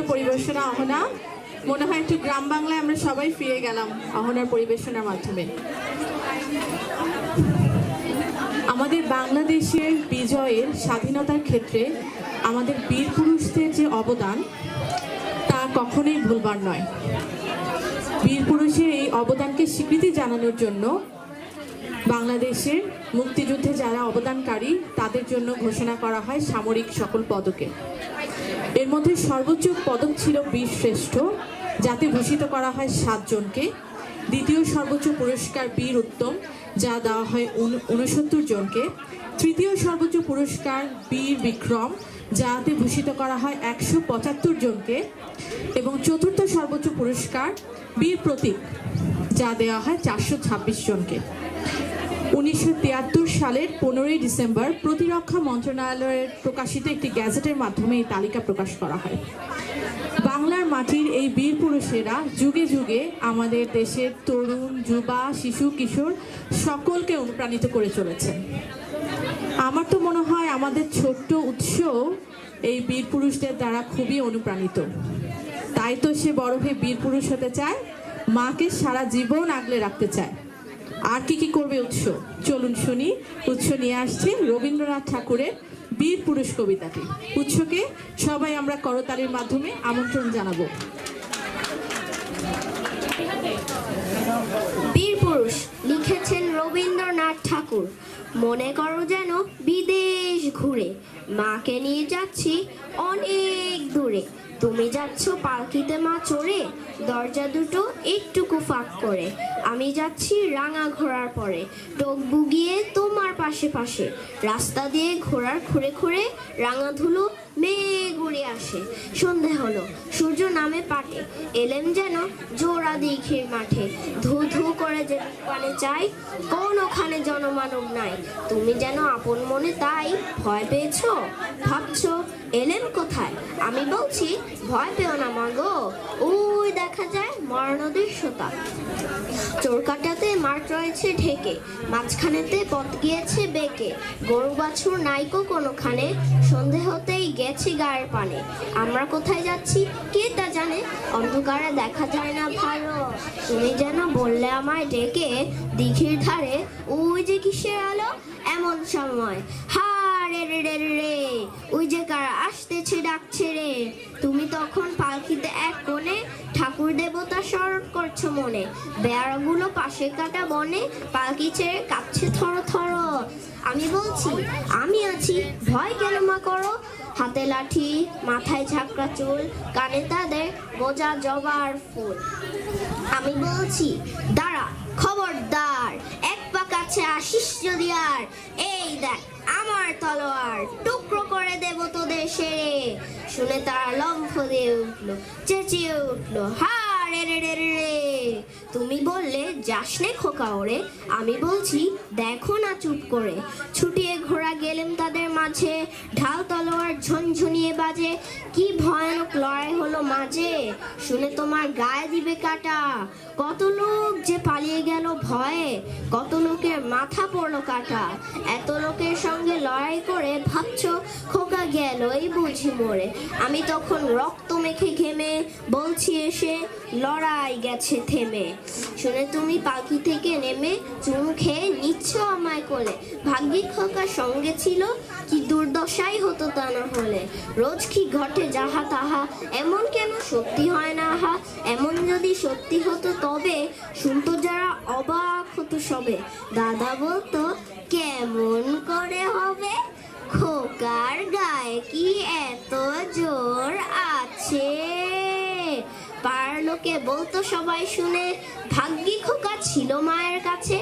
পরিবেশনা অহনা। মনে হয় একটু গ্রাম বাংলায় আমরা সবাই ফিরে গেলাম অহনার পরিবেশনার মাধ্যমে। আমাদের বাংলাদেশের বিজয়ের স্বাধীনতার ক্ষেত্রে আমাদের বীর পুরুষদের যে অবদান তা কখনোই ভুলবার নয়। বীর পুরুষের এই অবদানকে স্বীকৃতি জানানোর জন্য বাংলাদেশের মুক্তিযুদ্ধে যারা অবদানকারী তাদের জন্য ঘোষণা করা হয় সামরিক সকল পদকে। এর মধ্যে সর্বোচ্চ পদক ছিল বীরশ্রেষ্ঠ, যাতে ভূষিত করা হয় 7 জনকে। দ্বিতীয় সর্বোচ্চ পুরস্কার বীর উত্তম, যা দেওয়া হয় 69 জনকে। তৃতীয় সর্বোচ্চ পুরস্কার বীর বিক্রম, যাতে ভূষিত করা হয় 175 জনকে। এবং চতুর্থ সর্বোচ্চ পুরস্কার বীর প্রতীক, যা দেওয়া হয় 426 জনকে। 1973 সালের 15 ডিসেম্বর প্রতিরক্ষা মন্ত্রণালয়ের প্রকাশিত একটি গ্যাজেটের মাধ্যমে এই তালিকা প্রকাশ করা হয়। বাংলার মাটির এই বীর পুরুষেরা যুগে যুগে আমাদের দেশের তরুণ, যুবা, শিশু, কিশোর সকলকে অনুপ্রাণিত করে চলেছেন। আমার তো মনে হয় আমাদের ছোট্ট উৎস এই বীর পুরুষদের দ্বারা খুবই অনুপ্রাণিত। তাই তো সে বড় হয়ে বীর পুরুষ হতে চায়, মাকে সারা জীবন আগলে রাখতে চায়। আর কি কি করবে উৎস? চলুন শুনি। উৎস নিয়ে আসছে রবীন্দ্রনাথ ঠাকুরের বীর পুরুষ কবিতাটি। উৎসকে সবাই আমরা করতালির মাধ্যমে আমন্ত্রণ জানাবো। বীর পুরুষ লিখেছেন রবীন্দ্রনাথ ঠাকুর। মনে করো যেন বিদেশ ঘুরে, মাকে নিয়ে যাচ্ছি অনেক দূরে। তুমি যাচ্ছ পালকিতে মা চড়ে, দরজা দুটো একটুকু ফাঁক করে। আমি যাচ্ছি রাঙা ঘোড়ার পরে, টোক বুগিয়ে তোমার পাশে পাশে। রাস্তা দিয়ে ঘোড়ার খুঁড়ে খুঁড়ে রাঙা ধুলো মেঘ উড়ে আসে। সন্ধে হলো, সূর্য নামে পাটে, এলেম যেন জোড়া দিঘির মাঠে। ধু ধু করে যে পানে চাই, কোনখানে জনমানব নাই। তুমি যেন আপন মনে তাই ভয় পেয়েছো, ভাবছো এলেম কোথায়? আমি বলছি ভয় পেও না মাগো, ওই দেখা যায় মরা নদীর সোতা। চোরকাটাতে মাঠ রয়েছে ঢেকে, মাঝখানেতে পথ গিয়েছে বেঁকে। গরু বাছুর নাইকো কোনোখানে, সন্ধে হতেই গেছি গায়ের পানে। আমরা কোথায় যাচ্ছি কে তা জানে, অন্ধকারে দেখা যায় না ভালো। তুমি যেন বললে আমায় ডেকে, দিঘির ধারে ওই যে কিসের আলো এমন সময়। হা রে রে রে রে, ওই যে কারা আসতেছে ডাকছে রে। তুমি তখন পালকিতে এক কোণে, ঠাকুর দেবতা স্মরণ করছো মনে। বেড়াগুলো পাশে কাটা বনে, পালকি ছেড়ে কাঁপছে থর থর। আমি বলছি আমি আছি, ভয় কেন মা করো। হাতে লাঠি, মাথায় ঝাঁকড়া চুল, কানে তাদের গোজা জবার ফুল। আমি বলছি দাঁড়া খবরদার, এক পা কাছে আসিস যদি আর। এই দেখ আমার তলোয়ার, টুকরো করে দেব তোদের সেরে। শুনে তারা লম্ফ দিয়ে উঠলো, চেঁচিয়ে উঠলো, হা রে রে রে রে। তুমি বললে যাস নে খোকা ওরে, আমি বলছি দেখো না চুপ করে। ছুটিয়ে ঘোড়া গেলেম তাদের মাঝে, ঢাল তলোয়ার ঝনঝনিয়ে বাজে। কি ভয়ানক লড়াই হলো মাঝে, শুনে তোমার গায়ে দিবে কাটা। কত লোক যে পালিয়ে গেল ভয়ে, কত লোকের মাথা পড়লো কাটা। এত লোকের সঙ্গে লড়াই করে ভাবছো খোকা গেলই বুঝি মরে। আমি তখন রক্ত মেখে ঘেমে বলছি এসে লড়াই গেছে থেমে। শুনে তুমি পাখি থেকে নেমে চুমু খেয়ে নিচ্ছ আমায় কোলে। ভাগ্যিক খোকার সঙ্গে ছিল, কি দুর্দশাই হতো তা না হলে। রোজ কি ঘটে যাহা তাহা, এমন কেন সত্যি হয় না হা। এমন যদি সত্যি হতো তবে শুনতো যারা অবাক হতো সবে। দাদা বলতো কেমন করে হবে, খোকার গায়ে কি এত জোর আছে। পাড়ার লোকে বলতো সবাই শুনে, ভাগ্যি খোকা ছিল মায়ের কাছে।